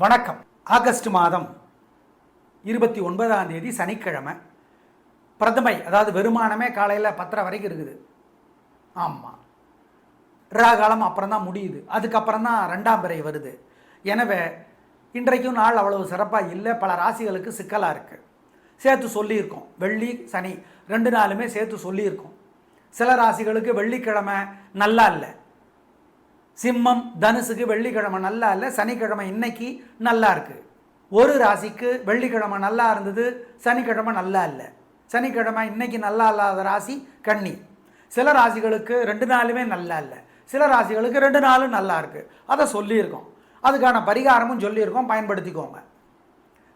வணக்கம். ஆகஸ்ட் மாதம் 29ஆம் தேதி சனிக்கிழமை. பிரதமை, அதாவது வருமானமே காலையில் 10:30 வரைக்கும் இருக்குது. ஆமாம், ராகாலம் அப்புறம் தான் முடியுது. அதுக்கப்புறம் தான் 2ஆம் பிறை வருது. எனவே இன்றைக்கும் நாள் அவ்வளவு சிறப்பாக இல்லை. பல ராசிகளுக்கு சிக்கலாக இருக்குது. சேர்த்து சொல்லியிருக்கோம். வெள்ளி சனி 2 நாளுமே சேர்த்து சொல்லியிருக்கோம். சில ராசிகளுக்கு வெள்ளிக்கிழமை நல்லா இல்லை. சிம்மம் தனுசுக்கு வெள்ளிக்கிழமை நல்லா இல்லை, சனிக்கிழமை இன்னைக்கு நல்லா இருக்குது. ஒரு ராசிக்கு வெள்ளிக்கிழமை நல்லா இருந்தது, சனிக்கிழமை நல்லா இல்லை. சனிக்கிழமை இன்னைக்கு நல்லா இல்லாத ராசி கன்னி. சில ராசிகளுக்கு 2 நாளுமே நல்லா இல்லை, சில ராசிகளுக்கு 2 நாளும் நல்லா இருக்குது. அதை சொல்லியிருக்கோம். அதுக்கான பரிகாரமும் சொல்லியிருக்கோம், பயன்படுத்திக்கோங்க.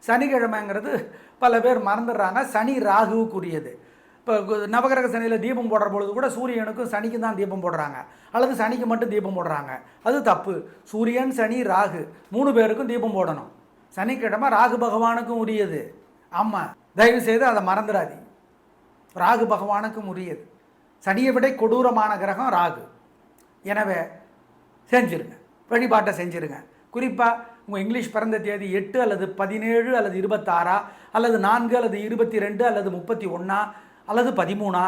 சனிக்கிழமைங்கிறது பல பேர் மறந்துடுறாங்க. சனி ராகுவுக்குரியது. இப்போ நவகிரக சனியில் தீபம் போடுற பொழுது கூட சூரியனுக்கும் சனிக்கு தான் தீபம் போடுறாங்க, அல்லது சனிக்கு மட்டும் தீபம் போடுறாங்க. அது தப்பு. சூரியன் சனி ராகு 3 பேருக்கும் தீபம் போடணும். சனிக்கிழமை ராகு பகவானுக்கும் உரியது. ஆமாம், தயவு செய்து அதை மறந்துடாதீங்க. ராகு பகவானுக்கும் உரியது. சனியை விட கொடூரமான கிரகம் ராகு. எனவே செஞ்சுருங்க, வழிபாட்டை செஞ்சுருங்க. குறிப்பாக உங்கள் இங்கிலீஷ் பிறந்த தேதி 8 அல்லது 17 அல்லது 26 அல்லது 4 அல்லது 22 அல்லது 31 அல்லது 13,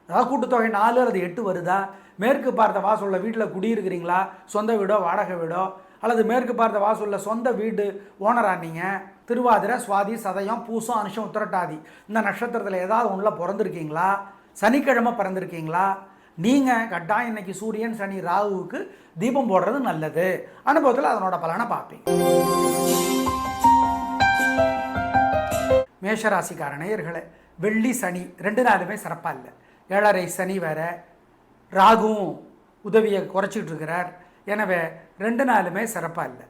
அதாவது கூட்டுத்தொகை 4 அல்லது 8 வருதா? மேற்கு பார்த்த வாசலில் வீட்டில் குடியிருக்கிறீங்களா? சொந்த வீடோ வாடகை வீடோ? அல்லது மேற்கு பார்த்த வாசலில் சொந்த வீடு ஓனராக நீங்கள்? திருவாதிரை, சுவாதி, சதயம், பூசம், அனுஷம், உத்திரட்டாதி இந்த நட்சத்திரத்தில் ஏதாவது ஒன்றில் பிறந்திருக்கீங்களா? சனிக்கிழமை பிறந்திருக்கீங்களா? நீங்கள் கட்டாயம் இன்னைக்கு சூரியன் சனி ராகுவுக்கு தீபம் போடுறது நல்லது. அனுபவத்தில் அதனோட பலனை பார்ப்பீங்க. மேஷராசிக்கார நேயர்களே, வெள்ளி சனி 2 நாளுமே சிறப்பாக இல்லை. 7:30 சனி வேற, ராகுவும் உதவியை குறைச்சிட்டு இருக்கிறார். எனவே 2 நாளுமே சிறப்பாக இல்லை.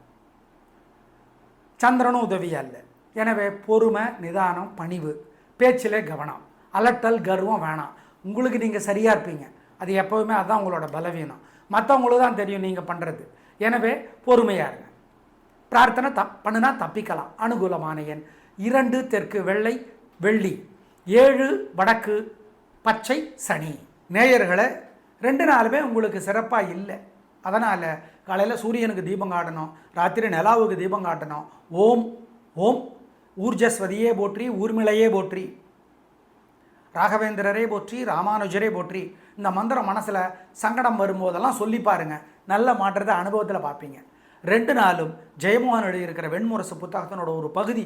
சந்திரனும் உதவியாக இல்லை. எனவே பொறுமை, நிதானம், பணிவு, பேச்சிலே கவனம், அலட்டல், கர்வம் வேணாம். உங்களுக்கு நீங்கள் சரியாக இருப்பீங்க. அது எப்போவுமே அதுதான் உங்களோட பலவீனம். மற்றவங்களுக்கு தான் தெரியும் நீங்கள் பண்ணுறது. எனவே பொறுமையாக இருங்க. பிரார்த்தனை பண்ணுனா தப்பிக்கலாம். அனுகூலமான எண் 2 தெற்கு வெள்ளை வெள்ளி, 7 வடக்கு பச்சை சனி. நேயர்களை 2 நாளுமே உங்களுக்கு சிறப்பாக இல்லை. அதனால் காலையில் சூரியனுக்கு தீபம் காட்டணும், ராத்திரி நிலாவுக்கு தீபம் காட்டணும். ஓம் ஓம் ஊர்ஜஸ்வதியே போற்றி, ஊர்மிளையே போற்றி, ராகவேந்திரரே போற்றி, ராமானுஜரே போற்றி. இந்த மந்திரம் மனசில் சங்கடம் வரும்போதெல்லாம் சொல்லி பாருங்கள். நல்ல மாற்றத்தை அனுபவத்தில் பார்ப்பீங்க. 2 நாளும் ஜெயமோகன் எழுதியிருக்கிற வெண்முரசு புத்தகத்தினோட ஒரு பகுதி,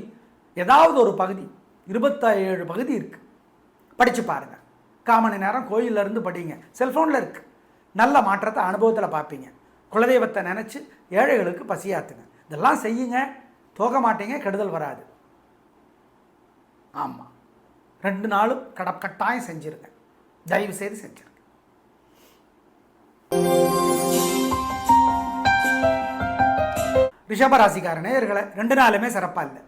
ஏதாவது ஒரு பகுதி, 27 பகுதி இருக்குது, படித்து பாருங்கள். 1/4 மணி நேரம் கோயிலிருந்து படிங்க, செல்ஃபோனில் இருக்குது. நல்ல மாற்றத்தை அனுபவத்தில் பார்ப்பீங்க. குலதெய்வத்தை நினச்சி ஏழைகளுக்கு பசியாத்துங்க. இதெல்லாம் செய்யுங்க, தோக மாட்டீங்க, கெடுதல் வராது. ஆமாம், 2 நாளும் கட்டாயம் செஞ்சுருங்க. தயவு செய்து செஞ்சுருங்க. ரிஷபராசிக்கார நேயர்களை 2 நாளுமே சிறப்பாக இல்லை.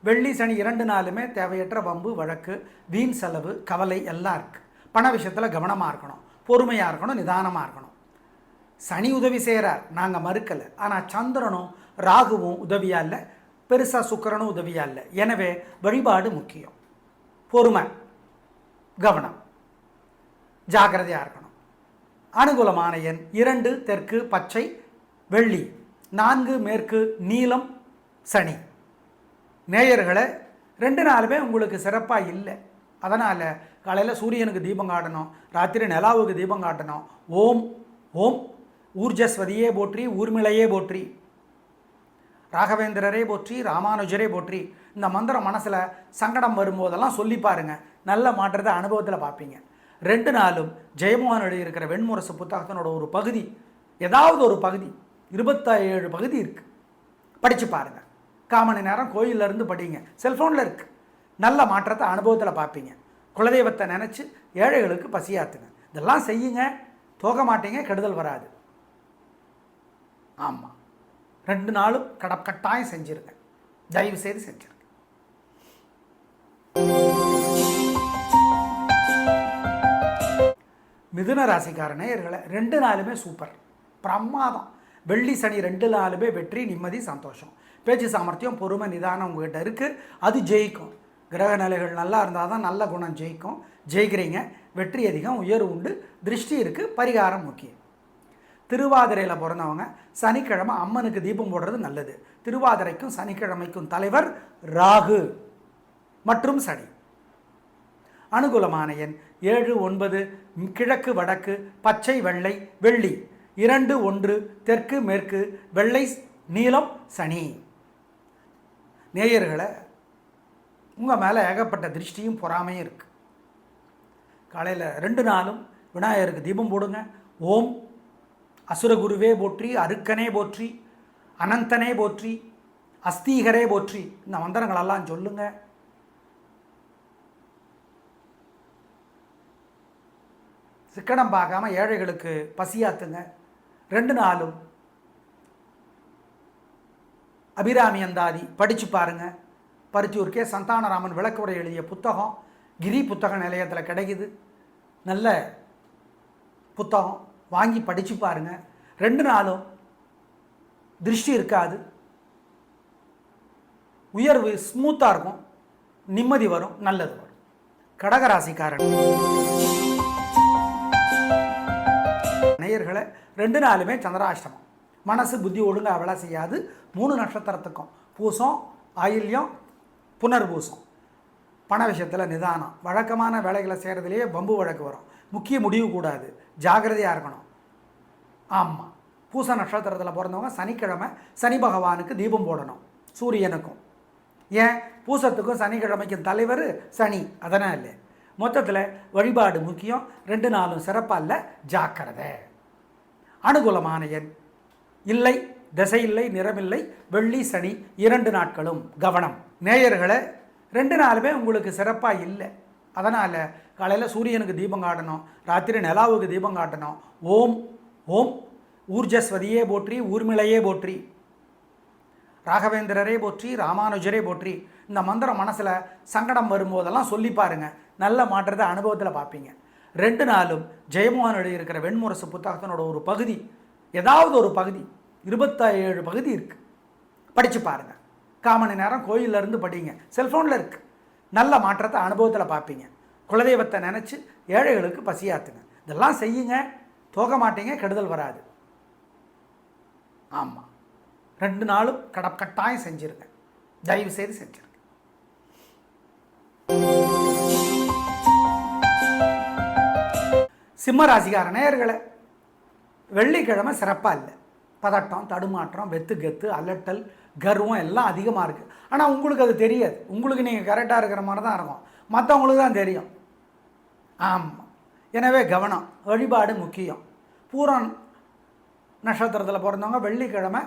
வெள்ளி சனி 2 நாளுமே தேவையற்ற வம்பு, வழக்கு, வீண் செலவு, கவலை எல்லாம் இருக்குது. பண விஷயத்தில் கவனமாக இருக்கணும், பொறுமையாக இருக்கணும், நிதானமாக இருக்கணும். சனி உதவி செய்கிறார், நாங்கள் மறுக்கலை. ஆனால் சந்திரனும் ராகுவும் உதவியாக இல்லை, பெருசாக சுக்கிரனும் உதவியாக இல்லை. எனவே வழிபாடு முக்கியம். பொறுமை, கவனம், ஜாக்கிரதையாக இருக்கணும். அனுகூலமான எண் 2 தெற்கு பச்சை வெள்ளி, 4 மேற்கு நீலம் சனி. நேயர்களை 2 நாளுமே உங்களுக்கு சிறப்பாக இல்லை. அதனால் காலையில் சூரியனுக்கு தீபம் காட்டணும், ராத்திரி நிலாவுக்கு தீபம் காட்டணும். ஓம் ஓம் ஊர்ஜஸ்வதியே போற்றி, ஊர்மிளையே போற்றி, ராகவேந்திரரே போற்றி, ராமானுஜரே போற்றி. இந்த மந்திரம் மனசில் சங்கடம் வரும்போதெல்லாம் சொல்லி பாருங்கள். நல்ல மாற்றத்தை அனுபவத்தில் பார்ப்பீங்க. 2 நாளும் ஜெயமோகன் எழுதியிருக்கிற வெண்முரசு புத்தகத்தினோட ஒரு பகுதி, ஏதாவது ஒரு பகுதி, 27 பகுதி இருக்குது, படித்து பாருங்கள். 1/4 மணி நேரம் கோயிலிருந்து படிங்க, செல்ஃபோனில் இருக்குது. நல்ல மாற்றத்தை அனுபவத்தில் பார்ப்பீங்க. குலதெய்வத்தை நினச்சி ஏழைகளுக்கு பசியாத்துங்க. இதெல்லாம் செய்யுங்க, தோக மாட்டீங்க, கெடுதல் வராது. ஆமாம், 2 நாளும் கட்டாயம் செஞ்சுருங்க. தயவு செய்து செஞ்சுருங்க. மிதுன ராசிக்கார நேயர்களை 2 நாளுமே சூப்பர், பிரமாதம். வெள்ளி சனி 2 நாளுமே வெற்றி, நிம்மதி, சந்தோஷம். பேச்சு சாமர்த்தியம், பொறுமை, நிதானம் உங்கள்கிட்ட இருக்குது. அது ஜெயிக்கும். கிரக நிலைகள் நல்லா இருந்தால் தான் நல்ல குணம் ஜெயிக்கும். ஜெயிக்கிறீங்க, வெற்றி அதிகம், உயர்வு உண்டு, திருஷ்டி இருக்குது, பரிகாரம் முக்கியம். திருவாதிரையில் பிறந்தவங்க சனிக்கிழமை அம்மனுக்கு தீபம் போடுறது நல்லது. திருவாதிரைக்கும் சனிக்கிழமைக்கும் தலைவர் ராகு மற்றும் சனி. அனுகூலமான எண் 7, 9, கிழக்கு வடக்கு, பச்சை வெள்ளை வெள்ளி, 2, 1, தெற்கு மேற்கு, வெள்ளை நீலம் சனி. நேயர்களை, உங்கள் மேலே ஏகப்பட்ட திருஷ்டியும் பொறாமையும் இருக்குது. காலையில் 2 நாளும் விநாயகருக்கு தீபம் போடுங்க. ஓம் அசுரகுருவே போற்றி, அருக்கனே போற்றி, அனந்தனே போற்றி, அஸ்தீகரே போற்றி, இந்த மந்திரங்களெல்லாம் சொல்லுங்க. சிக்கனம் பார்க்காம ஏழைகளுக்கு பசியாத்துங்க. 2 நாளும் அபிராமி அந்தாதி படித்து பாருங்க. பருத்தியூர்க்கே சந்தானராமன் விளக்குரை எழுதிய புத்தகம் கிரி புத்தக நிலையத்தில் கிடைக்குது. நல்ல புத்தகம், வாங்கி படித்து பாருங்கள். 2 நாளும் திருஷ்டி இருக்காது, உயர்வு ஸ்மூத்தாக இருக்கும், நிம்மதி வரும், நல்லது வரும். கடகராசிக்காரன் நேயர்களை, 2 நாளுமே சந்திராஷ்டமம். மனசு புத்தி ஒழுங்காக வேலை செய்யாது. 3 நட்சத்திரத்துக்கும் பூசம், ஆயில்யம், புனர்பூசம். பண விஷயத்தில் நிதானம். வழக்கமான வேலைகளை செய்கிறதுலேயே பம்பு வழக்கு வரும். முக்கிய முடிவு கூடாது, ஜாகிரதையாக இருக்கணும். ஆமாம், பூச நட்சத்திரத்தில் பிறந்தவங்க சனிக்கிழமை சனி பகவானுக்கு தீபம் போடணும், சூரியனுக்கும். ஏன், பூசத்துக்கும் சனிக்கிழமைக்கும் தலைவர் சனி, அதனால் இல்லை. மொத்தத்தில் வழிபாடு முக்கியம். 2 நாளும் சிறப்பாக இல்லை, ஜாக்கிரதை. அனுகூலமான எண் இல்லை, திசை இல்லை, நிறமில்லை, வெள்ளி சனி 2 நாட்களும் கவனம். நேயர்களை, 2 நாளுமே உங்களுக்கு சிறப்பாக இல்லை. அதனால் காலையில் சூரியனுக்கு தீபம் காட்டணும், ராத்திரி நிலாவுக்கு தீபம் காட்டணும். ஓம் ஓம் ஊர்ஜஸ்வதியே போற்றி, ஊர்மிளையே போற்றி, ராகவேந்திரரே போற்றி, ராமானுஜரே போற்றி. இந்த மந்திரம் மனசில் சங்கடம் வரும்போதெல்லாம் சொல்லி பாருங்கள். நல்ல மாற்றத்தை அனுபவத்தில் பார்ப்பீங்க. 2 நாளும் ஜெயமோகன் எழுதியிருக்கிற வெண்முரசு புத்தகத்தினோட ஒரு பகுதி, ஏதாவது ஒரு பகுதி, 27 பகுதி இருக்குது, படித்து பாருங்கள். 1/4 மணி நேரம் கோயிலிருந்து படிங்க, செல்ஃபோனில் இருக்குது. நல்ல மாற்றத்தை அனுபவத்தில் பார்ப்பீங்க. குலதெய்வத்தை நினச்சி ஏழைகளுக்கு பசியாத்துங்க. இதெல்லாம் செய்யுங்க, தோக்க மாட்டீங்க, கெடுதல் வராது. ஆமாம், 2 நாளும் கட்டாயம் செஞ்சுருங்க, தயவு செய்து செஞ்சுருங்க. சிம்ம ராசிக்கார நேயர்களே, வெள்ளிக்கிழமை சிறப்பாக இல்லை. பதட்டம், தடுமாற்றம், வெத்து கெத்து, அலட்டல், கர்வம் எல்லாம் அதிகமாக இருக்குது. ஆனால் உங்களுக்கு அது தெரியாது. உங்களுக்கு நீங்கள் கரெக்டாக இருக்கிற மாதிரி தான் இருக்கும், மற்றவங்களுக்கு தான் தெரியும். ஆமாம், எனவே கவனம். வழிபாடு முக்கியம். பூரம் நட்சத்திரத்தில் பிறந்தவங்க வெள்ளிக்கிழமை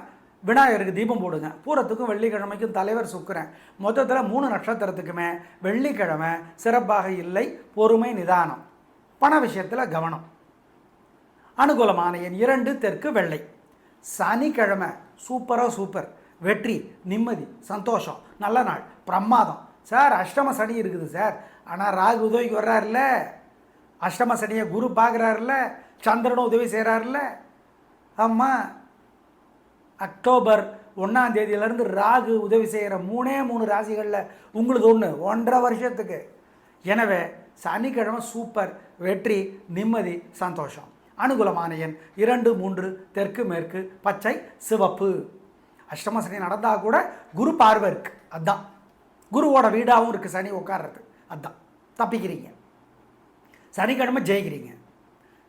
விநாயகருக்கு தீபம் போடுங்க. பூரத்துக்கும் வெள்ளிக்கிழமைக்கும் தலைவர் சுக்கிரன். மொத்தத்தில் 3 நட்சத்திரத்துக்குமே வெள்ளிக்கிழமை சிறப்பாக இல்லை, பொறுமை, நிதானம். பண விஷயத்தில் கவனம். அனுகூலமான எண் 2, தெற்கு வெள்ளை. சனிக்கிழமை சூப்பர், வெற்றி, நிம்மதி, சந்தோஷம், நல்ல நாள், பிரமாதம். சார், அஷ்டம சனி இருக்குது சார், ஆனால் ராகு உதவிக்கு வர்றாருல்ல, அஷ்டம சனியை குரு பார்க்குறாருல்ல, சந்திரனும் உதவி செய்கிறாருல்ல. ஆமாம், அக்டோபர் 1ஆம் தேதியிலேருந்து ராகு உதவி செய்கிற 3 ராசிகளில் உங்களுக்கு 1.5 வருஷத்துக்கு. எனவே சனிக்கிழமை சூப்பர், வெற்றி, நிம்மதி, சந்தோஷம். அனுகூலமான எண் 2, 3, தெற்கு மேற்கு, பச்சை சிவப்பு. அஷ்டம சனி நடந்தால் கூட குரு பார்வை இருக்குது, அதுதான். குருவோட வீடாகவும் இருக்குது சனி உட்கார்றது, அதுதான் தப்பிக்கிறீங்க. சனிக்கிழமை ஜெயிக்கிறீங்க.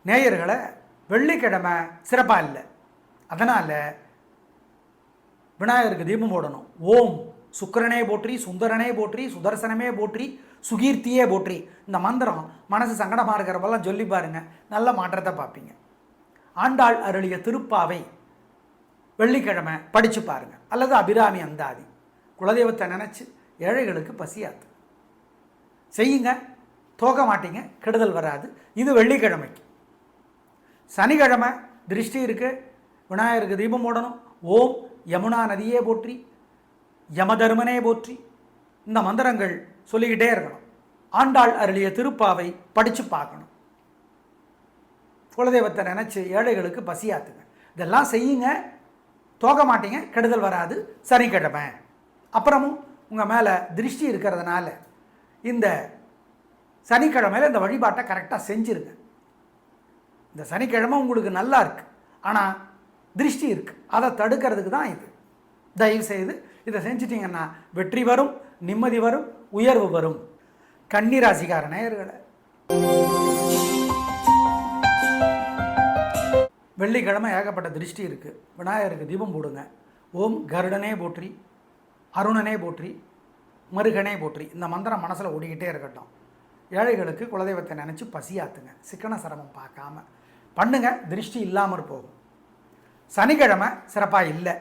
நேயர்களை, வெள்ளிக்கிழமை சிறப்பாக இல்லை. அதனால் விநாயகருக்கு தீபம் போடணும். ஓம் சுக்கிரனே போற்றி, சுந்தரனே போற்றி, சுதர்சனமே போற்றி, சுகீர்த்தியே போற்றி. இந்த மந்திரம் மனசு சங்கடமாக இருக்கிறப்பெல்லாம் சொல்லி பாருங்கள், நல்ல மாற்றத்தை பார்ப்பீங்க. ஆண்டாள் அருளிய திருப்பாவை வெள்ளிக்கிழமை படித்து பாருங்கள், அல்லது அபிராமி அந்தாதி. குலதெய்வத்தை நினச்சி ஏழைகளுக்கு பசியாத்து செய்யுங்க, தோக்க மாட்டீங்க, கெடுதல் வராது. இது வெள்ளிக்கிழமைக்கு. சனிக்கிழமை திருஷ்டி இருக்குது, விநாயகருக்கு தீபம் போடணும். ஓம் யமுனா நதியே போற்றி, யமதர்மனே போற்றி. இந்த மந்திரங்கள் சொல்லிக்கிட்டே இருக்கணும். ஆண்டாள் அருளிய திருப்பாவை படித்து பார்க்கணும். குலதெய்வத்தை நினச்சி ஏழைகளுக்கு பசியாத்துங்க. இதெல்லாம் செய்யுங்க, தோக்க மாட்டீங்க, கெடுதல் வராது. சனிக்கிழமை அப்புறமும் உங்கள் மேலே திருஷ்டி இருக்கிறதுனால இந்த சனிக்கிழமையில் இந்த வழிபாட்டை கரெக்டாக செஞ்சுருங்க. இந்த சனிக்கிழமை உங்களுக்கு நல்லா இருக்குது. ஆனால் திருஷ்டி இருக்குது, அதை தடுக்கிறதுக்கு தான் இது. தயவு செய்து இதை செஞ்சிட்டிங்கன்னா வெற்றி வரும், நிம்மதி வரும், உயர்வு வரும். கன்னி ராசிக்கார நேயர்களே, வெள்ளிக்கிழமை ஏகப்பட்ட திருஷ்டி இருக்குது. விநாயகருக்கு தீபம் போடுங்க. ஓம் கருடனே போற்றி, அருணனே போற்றி, மருகனே போற்றி இந்த மந்திரம் மனசில் ஓடிக்கிட்டே இருக்கட்டும். ஏழைகளுக்கு குலதெய்வத்தை நினச்சி பசியாத்துங்க. சிக்கன சிரமம் பார்க்காம பண்ணுங்க, திருஷ்டி இல்லாமல் போகும். சனிக்கிழமை சிறப்பாக இல்லை,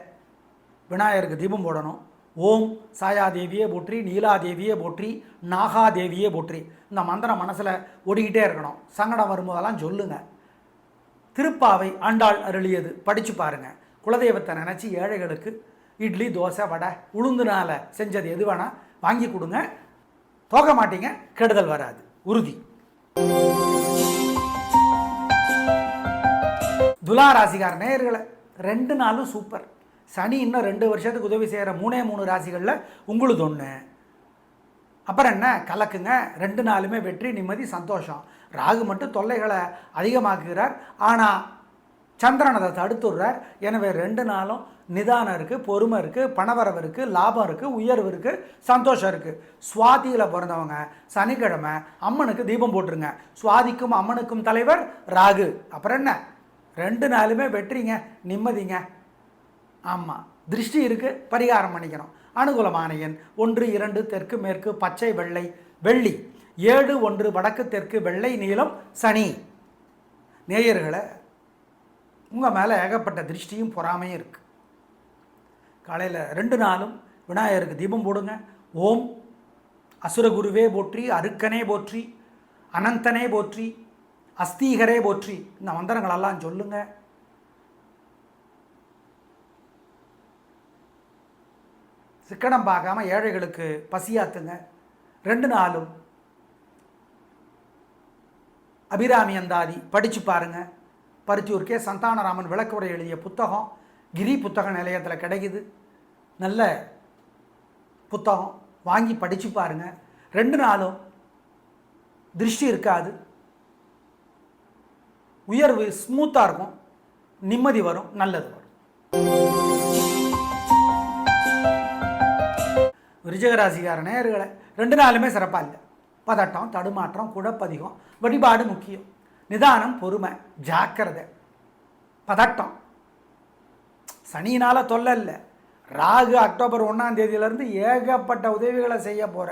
விநாயகருக்கு தீபம் போடணும். ஓம் சாயாதேவியே போற்றி, நீலாதேவியே போற்றி, நாகாதேவியே போற்றி இந்த மந்திரம் மனசில் ஓடிக்கிட்டே இருக்கணும். சங்கடம் வரும்போதெல்லாம் சொல்லுங்கள். திருப்பாவை ஆண்டாள் அருளியது படித்து பாருங்கள். குலதெய்வத்தை நினச்சி ஏழைகளுக்கு இட்லி, தோசை, வடை, உளுந்துனால செஞ்சது எது வேணால் வாங்கி கொடுங்க. தோக்க மாட்டீங்க, கெடுதல் வராது, உறுதி. துலா ராசிக்கார நேயர்களை 2 நாளும் சூப்பர். சனி இன்னும் 2 வருஷத்துக்கு உதவி செய்கிற 3 ராசிகளில் உங்களுக்கு ஒன்று. அப்புறம் என்ன, கலக்குங்க. 2 நாளுமே வெற்றி, நிம்மதி, சந்தோஷம். ராகு மட்டும் தொல்லைகளை அதிகமாக்குகிறார், ஆனால் சந்திரன் அதை தடுத்துடுறார். எனவே 2 நாளும் நிதானம் இருக்குது, பொறுமை இருக்குது, பணவரவு இருக்குது, லாபம் இருக்குது, உயர்வு இருக்குது, சந்தோஷம் இருக்குது. சுவாதியில் பிறந்தவங்க சனிக்கிழமை அம்மனுக்கு தீபம் போட்டுருங்க. சுவாதிக்கும் அம்மனுக்கும் தலைவர் ராகு. அப்புறம் என்ன, 2 நாளுமே வெற்றிங்க, நிம்மதிங்க. ஆமாம், திருஷ்டி இருக்குது, பரிகாரம் பண்ணிக்கணும். அனுகூலமான எண் 1, 2 தெற்கு மேற்கு பச்சை வெள்ளை வெள்ளி, 7, 1 வடக்கு தெற்கு வெள்ளை நீலம் சனி. நேயர்களை, உங்கள் மேலே ஏகப்பட்ட திருஷ்டியும் பொறாமையும் இருக்குது. காலையில் 2 நாளும் விநாயகருக்கு தீபம் போடுங்க. ஓம் அசுரகுருவே போற்றி, அருக்கனே போற்றி, அனந்தனே போற்றி, அஸ்தீகரே போற்றி இந்த மந்திரங்களெல்லாம் சொல்லுங்க. சிக்கனம் பார்க்காம ஏழைகளுக்கு பசியாத்துங்க. 2 நாளும் அபிராமி அந்தாதி படித்து பாருங்கள். பருத்தியூர்க்கே சந்தானராமன் விளக்குரை எழுதிய புத்தகம் கிரி புத்தக நிலையத்தில் கிடைக்குது. நல்ல புத்தகம், வாங்கி படித்து பாருங்கள். 2 நாளும் திருஷ்டி இருக்காது, உயர்வு ஸ்மூத்தாக இருக்கும், நிம்மதி வரும், நல்லது வரும். விருச்சிகராசிக்கார நேயர்களை 2 நாளுமே சிறப்பாக இல்லை. பதட்டம், தடுமாற்றம், குழப்பதிகம். வழிபாடு முக்கியம். நிதானம், பொறுமை, ஜாக்கிரதை. பதட்டம் சனியினால் தொல்லை இல்லை. ராகு அக்டோபர் 1ஆம் தேதியிலேருந்து ஏகப்பட்ட உதவிகளை செய்ய போகிற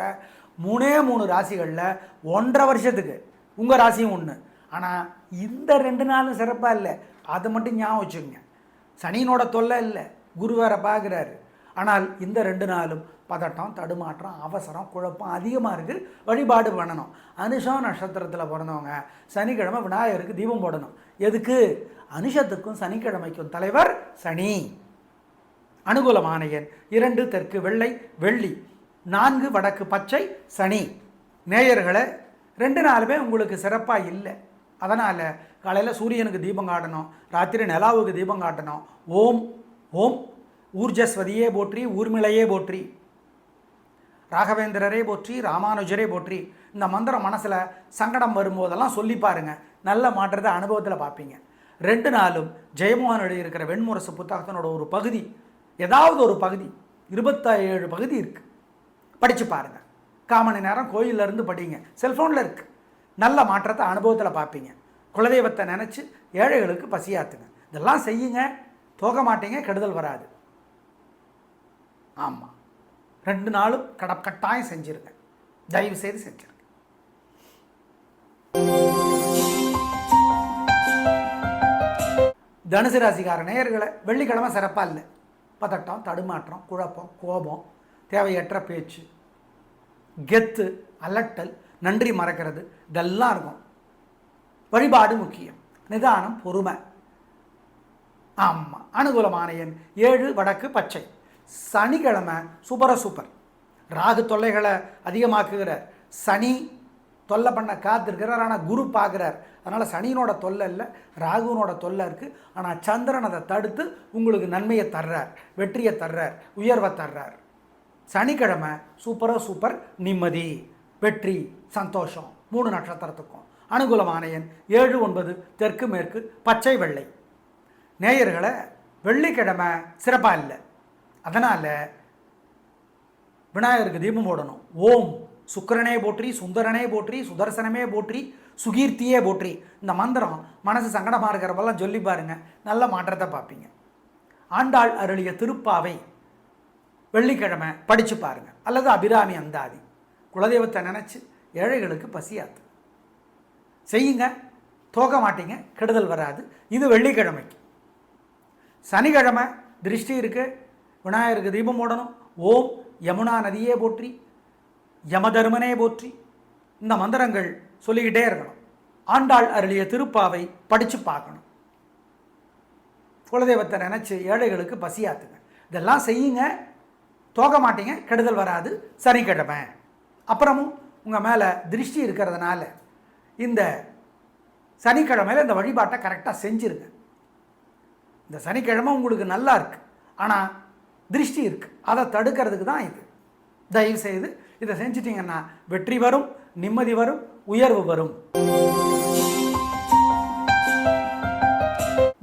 3 ராசிகளில் 1.5 வருஷத்துக்கு உங்கள் ராசியும் ஒன்று. ஆனால் இந்த 2 நாளும் சிறப்பாக இல்லை, அதை மட்டும் ஞாபகம் வச்சுக்கோங்க. சனியினோட தொல்லை இல்லை, குரு வேற பார்க்குறாரு. ஆனால் இந்த 2 நாளும் பதட்டம், தடுமாற்றம், அவசரம், குழப்பம் அதிகமாக இருக்குது. வழிபாடு பண்ணணும். அனுஷம் நட்சத்திரத்தில் பிறந்தவங்க சனிக்கிழமை விநாயகருக்கு தீபம் போடணும். எதுக்கு? அனுஷத்துக்கும் சனிக்கிழமைக்கும் தலைவர் சனி. அனுகூலமான எண் 2 தெற்கு வெள்ளை வெள்ளி, 4 வடக்கு பச்சை சனி. நேயர்களை 2 நாளுமே உங்களுக்கு சிறப்பாக இல்லை. அதனால் காலையில் சூரியனுக்கு தீபம் காட்டணும், ராத்திரி நிலாவுக்கு தீபம் காட்டணும். ஓம் ஓம் ஊர்ஜஸ்வதியே போற்றி, ஊர்மிளையே போற்றி, ராகவேந்திரரே போற்றி, ராமானுஜரே போற்றி இந்த மந்திரம் மனசில் சங்கடம் வரும்போதெல்லாம் சொல்லி பாருங்கள். நல்ல மாற்றத்தை அனுபவத்தில் பார்ப்பீங்க. 2 நாளும் ஜெயமோகன் எழுதியிருக்கிற வெண்முரசு புத்தகத்தினோட ஒரு பகுதி, ஏதாவது ஒரு பகுதி, 27 பகுதி இருக்குது, படித்து பாருங்கள். 1/4 மணி நேரம் கோயிலிருந்து படிங்க, செல்ஃபோனில் இருக்குது. நல்ல மாற்றத்தை அனுபவத்தில் பார்ப்பீங்க. குலதெய்வத்தை நினச்சி ஏழைகளுக்கு பசியாத்துங்க. இதெல்லாம் செய்யுங்க, தோக மாட்டீங்க, கெடுதல் வராது. ஆமாம், 2 நாளும் கட்டாயம் செஞ்சுருங்க. தயவு செய்து செஞ்சுருங்க. தனுசு ராசிக்கார நேயர்களை வெள்ளிக்கிழமை சிறப்பாக இல்லை. பதட்டம், தடுமாற்றம், குழப்பம், கோபம், தேவையற்ற பேச்சு, கெத்து, அலட்டல், நன்றி மறக்கிறது இதெல்லாம் இருக்கும். வழிபாடு முக்கியம். நிதானம், பொறுமை. ஆமாம், அனுகூலமான எண் 7 வடக்கு பச்சை. சனிக்கிழமை சூப்பர். ராகு தொல்லைகளை அதிகமாக்குகிறார். சனி தொல்லை பண்ண காத்திருக்கிறார், ஆனால் குரு பார்க்குறார். அதனால் சனியினோட தொல்லை இல்லை, ராகுனோட தொல்லை இருக்குது. ஆனால் சந்திரன் அதை தடுத்து உங்களுக்கு நன்மையை தர்றார், வெற்றியை தர்றார், உயர்வை தர்றார். சனிக்கிழமை சூப்பர், நிம்மதி, வெற்றி, சந்தோஷம் 3 நட்சத்திரத்துக்கும். அனுகூலமான எண் 7 9 தெற்கு மேற்கு பச்சை வெள்ளை. நேயர்களை வெள்ளிக்கிழமை சிறப்பாக இல்லை. அதனால் விநாயகருக்கு தீபம் போடணும். ஓம் சுக்கிரனே போற்றி, சுந்தரனே போற்றி, சுதர்சனமே போற்றி, சுகீர்த்தியே போற்றி. இந்த மந்திரம் மனசு சங்கடமாக இருக்கிறப்பெல்லாம் சொல்லி பாருங்கள், நல்ல மாற்றத்தை பார்ப்பீங்க. ஆண்டாள் அருளிய திருப்பாவை வெள்ளிக்கிழமை படித்து பாருங்கள். அல்லது அபிராமி அந்தாதி. குலதெய்வத்தை நினச்சி ஏழைகளுக்கு பசியாத்து செய்யுங்க. தோக்க மாட்டீங்க, கெடுதல் வராது. இது வெள்ளிக்கிழமைக்கு. சனிக்கிழமை திருஷ்டி இருக்குது, விநாயகருக்கு தீபம் போடணும். ஓம் யமுனா நதியே போற்றி, யமதர்மனே போற்றி. இந்த மந்திரங்கள் சொல்லிக்கிட்டே இருக்கணும். ஆண்டாள் அருளிய திருப்பாவை படித்து பார்க்கணும். குலதெய்வத்தை நினச்சி ஏழைகளுக்கு பசியாத்துங்க. இதெல்லாம் செய்யுங்க, தோக்க மாட்டீங்க, கெடுதல் வராது. சனிக்கிழமை. அப்புறமும் உங்கள் மேலே திருஷ்டி இருக்கிறதுனால இந்த சனிக்கிழமையில் இந்த வழிபாட்டை கரெக்டாக செஞ்சுருங்க. இந்த சனிக்கிழமை உங்களுக்கு நல்லா இருக்குது, ஆனால் திருஷ்டி இருக்குது. அதை தடுக்கிறதுக்கு தான் இது. தயவு செய்து இதை செஞ்சிட்டிங்கன்னா வெற்றி வரும், நிம்மதி வரும், உயர்வு வரும்.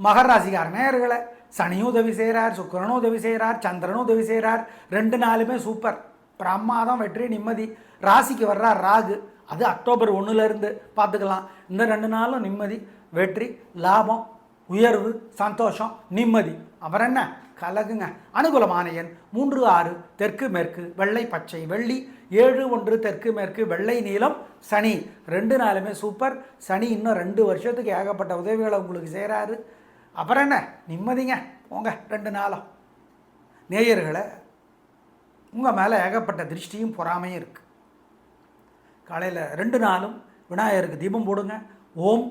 மகர ராசிக்கார நேயர்களை சனியும் உதவி செய்கிறார், சுக்கிரனும் உதவி செய்கிறார், சந்திரனும் உதவி செய்கிறார். 2 நாளுமே சூப்பர், பிரமாதம், வெற்றி, நிம்மதி. ராசிக்கு வர்றார் ராகு, அது அக்டோபர் 1லேருந்து பார்த்துக்கலாம். இந்த 2 நாளும் நிம்மதி, வெற்றி, லாபம், உயர்வு, சந்தோஷம், நிம்மதி. அப்புறம் என்ன கலகுங்க. அனுகூலமான எண் 3, 6 தெற்கு மேற்கு, வெள்ளை பச்சை வெள்ளி, 7, 1 தெற்கு மேற்கு, வெள்ளை நீலம். சனி 2 நாளுமே சூப்பர். சனி இன்னும் 2 வருஷத்துக்கு ஏகப்பட்ட உதவிகளை உங்களுக்கு செய்கிறாரு. அப்புறம் என்ன நிம்மதிங்க, போங்க 2 நாளும். நேயர்களை உங்கள் மேலே ஏகப்பட்ட திருஷ்டியும் பொறாமையும் இருக்குது. காலையில் 2 நாளும் விநாயகருக்கு தீபம் போடுங்க. ஓம்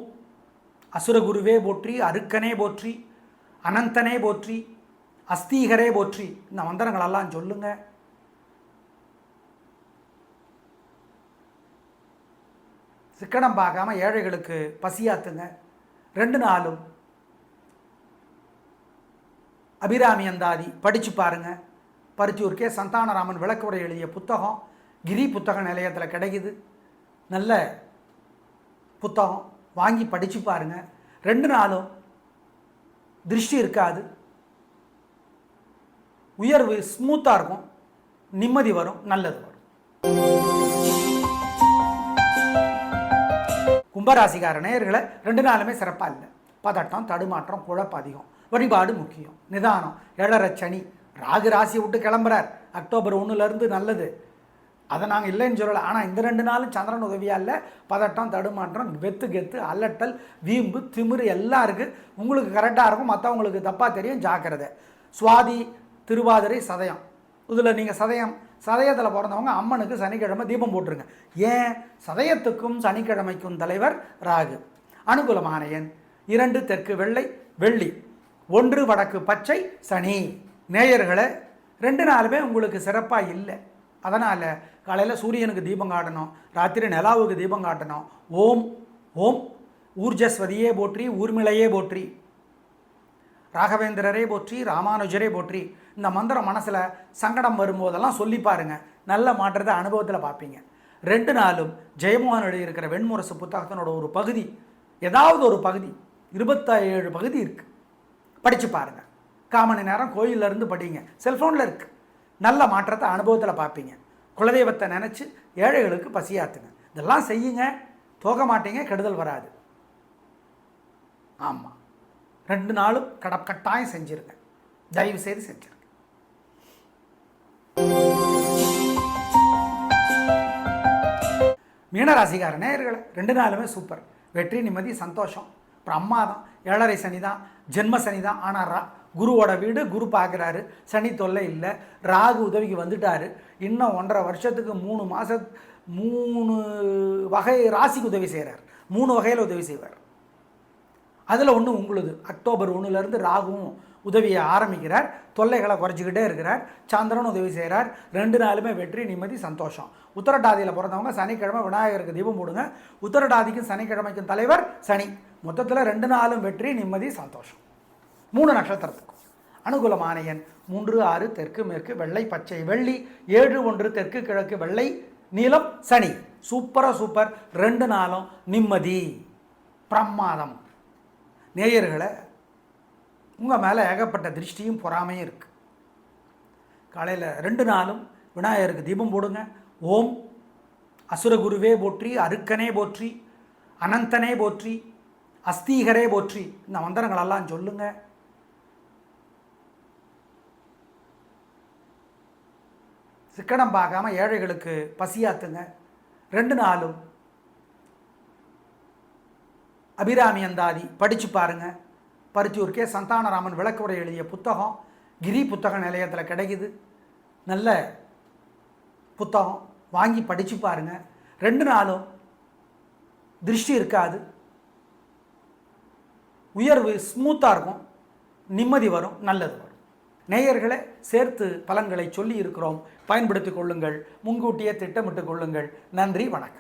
அசுரகுருவே போற்றி, அருக்கனே போற்றி, அனந்தனே போற்றி, அஸ்தீகரே போற்றி. இந்த மந்திரங்களெல்லாம் சொல்லுங்க. சிக்கனம் பார்க்காம ஏழைகளுக்கு பசியாத்துங்க. 2 நாளும் அபிராமி அந்தாதி படித்து பாருங்கள். பருத்தியூர்க்கே சந்தானராமன் விளக்குரை எழுதிய புத்தகம் கிரி புத்தக நிலையத்தில் கிடைக்குது. நல்ல புத்தகம், வாங்கி படித்து பாருங்கள். 2 நாளும் திருஷ்டி இருக்காது, உயர்வு ஸ்மூத்தாக இருக்கும், நிம்மதி வரும், நல்லது வரும். கும்பராசிக்கார நேயர்களை 2 நாளுமே சிறப்பாக இல்லை. பதட்டம், தடுமாற்றம், குழப்பம் அதிகம். வழிபாடு முக்கியம், நிதானம். 7.5 சனி, ராகு ராசியை விட்டு கிளம்புறார் அக்டோபர் 1லேருந்து. நல்லது, அதை நாங்கள் இல்லைன்னு சொல்லலை. ஆனால் இந்த 2 நாளும் சந்திரன் உதவியாக இல்லை. பதட்டம், தடுமாற்றம், வெத்து கெத்து, அல்லட்டல், வீம்பு, திமிரு எல்லாம் இருக்குது. உங்களுக்கு கரெக்டாக இருக்கும், மற்றவங்களுக்கு தப்பாக தெரியும், ஜாக்கிரதை. சுவாதி, திருவாதிரை, சதயம். இதில் நீங்கள் சதயத்தில் பிறந்தவங்க அம்மனுக்கு சனிக்கிழமை தீபம் போட்டுருங்க. ஏன்? சதயத்துக்கும் சனிக்கிழமைக்கும் தலைவர் ராகு. அனுகூலமான எண் 2 தெற்கு வெள்ளை வெள்ளி, 1 வடக்கு பச்சை சனி. நேயர்களை 2 நாளுமே உங்களுக்கு சிறப்பாக இல்லை. அதனால் காலையில் சூரியனுக்கு தீபம் காட்டணும், ராத்திரி நிலாவுக்கு தீபம் காட்டணும். ஓம் ஓம் ஊர்ஜஸ்வதியே போற்றி, ஊர்மிளையே போற்றி, ராகவேந்திரரே போற்றி, ராமானுஜரே போற்றி. இந்த மந்திரம் மனசில் சங்கடம் வரும்போதெல்லாம் சொல்லி பாருங்கள், நல்ல மாற்றத்தை அனுபவத்தில் பார்ப்பீங்க. 2 நாளும் ஜெயமோகன் எழுதியிருக்கிற வெண்முரசு புத்தகத்தினோட ஒரு பகுதி, ஏதாவது ஒரு பகுதி, 27 பகுதி இருக்குது, படித்து பாருங்கள். 1/4 மணி நேரம் கோயிலிருந்து படிங்க, செல்ஃபோனில் இருக்குது. நல்ல மாற்றத்தை அனுபவத்தில் பார்ப்பீங்க. குலதெய்வத்தை நினச்சி ஏழைகளுக்கு பசியாத்துங்க. இதெல்லாம் செய்யுங்க, தோக்க மாட்டீங்க, கெடுதல் வராது. ஆமாம், 2 நாளும் கட்டாயம் செஞ்சுருங்க, தயவு செய்து செஞ்சுருங்க. மீனராசிக்கார நேயர்களை 2 நாளுமே சூப்பர், வெற்றி, நிம்மதி, சந்தோஷம், பிரமாதம். 7.5 சனி தான், ஜென்ம சனி தான். ஆனால் குருவோட வீடு, குரு பார்க்குறாரு, சனி தொல்லை இல்லை. ராகு உதவிக்கு வந்துட்டார். இன்னும் 1.5 வருஷத்துக்கு 3 வகை ராசிக்கு உதவி செய்கிறார். 3 வகையில் உதவி செய்வார். அதில் ஒன்று உங்களுது. அக்டோபர் 1லேருந்து ராகுவும் உதவியை ஆரம்பிக்கிறார், தொல்லைகளை குறைச்சிக்கிட்டே இருக்கிறார். சந்திரன் உதவி செய்கிறார். 2 நாளுமே வெற்றி, நிம்மதி, சந்தோஷம். உத்தரட்டாதியில் பிறந்தவங்க சனிக்கிழமை விநாயகருக்கு தீபம் போடுங்க. உத்தரட்டாதிக்கும் சனிக்கிழமைக்கும் தலைவர் சனி. மொத்தத்தில் 2 நாளும் வெற்றி, நிம்மதி, சந்தோஷம். 3 நட்சத்திரத்துக்கும். அனுகூலமான எண் 3, 6 தெற்கு மேற்கு, வெள்ளை பச்சை வெள்ளி, 7, 1 தெற்கு கிழக்கு, வெள்ளை நீலம். சனி சூப்பராக சூப்பர். 2 நாளும் நிம்மதி, பிரமாதம். நேயர்களை உங்கள் மேலே ஏகப்பட்ட திருஷ்டியும் பொறாமையும் இருக்குது. காலையில் 2 நாளும் விநாயகருக்கு தீபம் போடுங்க. ஓம் அசுரகுருவே போற்றி, அருக்கனே போற்றி, அனந்தனே போற்றி, அஸ்தீகரே போற்றி, இந்த மந்திரங்களெல்லாம் சொல்லுங்க. சிக்கனம் பார்க்காம ஏழைகளுக்கு பசியாத்துங்க. 2 நாளும் அபிராமி அந்தாதி படித்து பாருங்கள். பருத்தியூர் சந்தானராமன் விளக்குரை எழுதிய புத்தகம் கிரி புத்தக நிலையத்தில் கிடைக்குது. நல்ல புத்தகம், வாங்கி படித்து பாருங்கள். 2 நாளும் திருஷ்டி இருக்காது, உயர்வு ஸ்மூத்தாக இருக்கும், நிம்மதி வரும், நல்லது வரும். நேயர்களை சேர்த்து பலன்களை சொல்லி இருக்கிறோம், பயன்படுத்திக் கொள்ளுங்கள், முன்கூட்டியே திட்டமிட்டுக் கொள்ளுங்கள். நன்றி, வணக்கம்.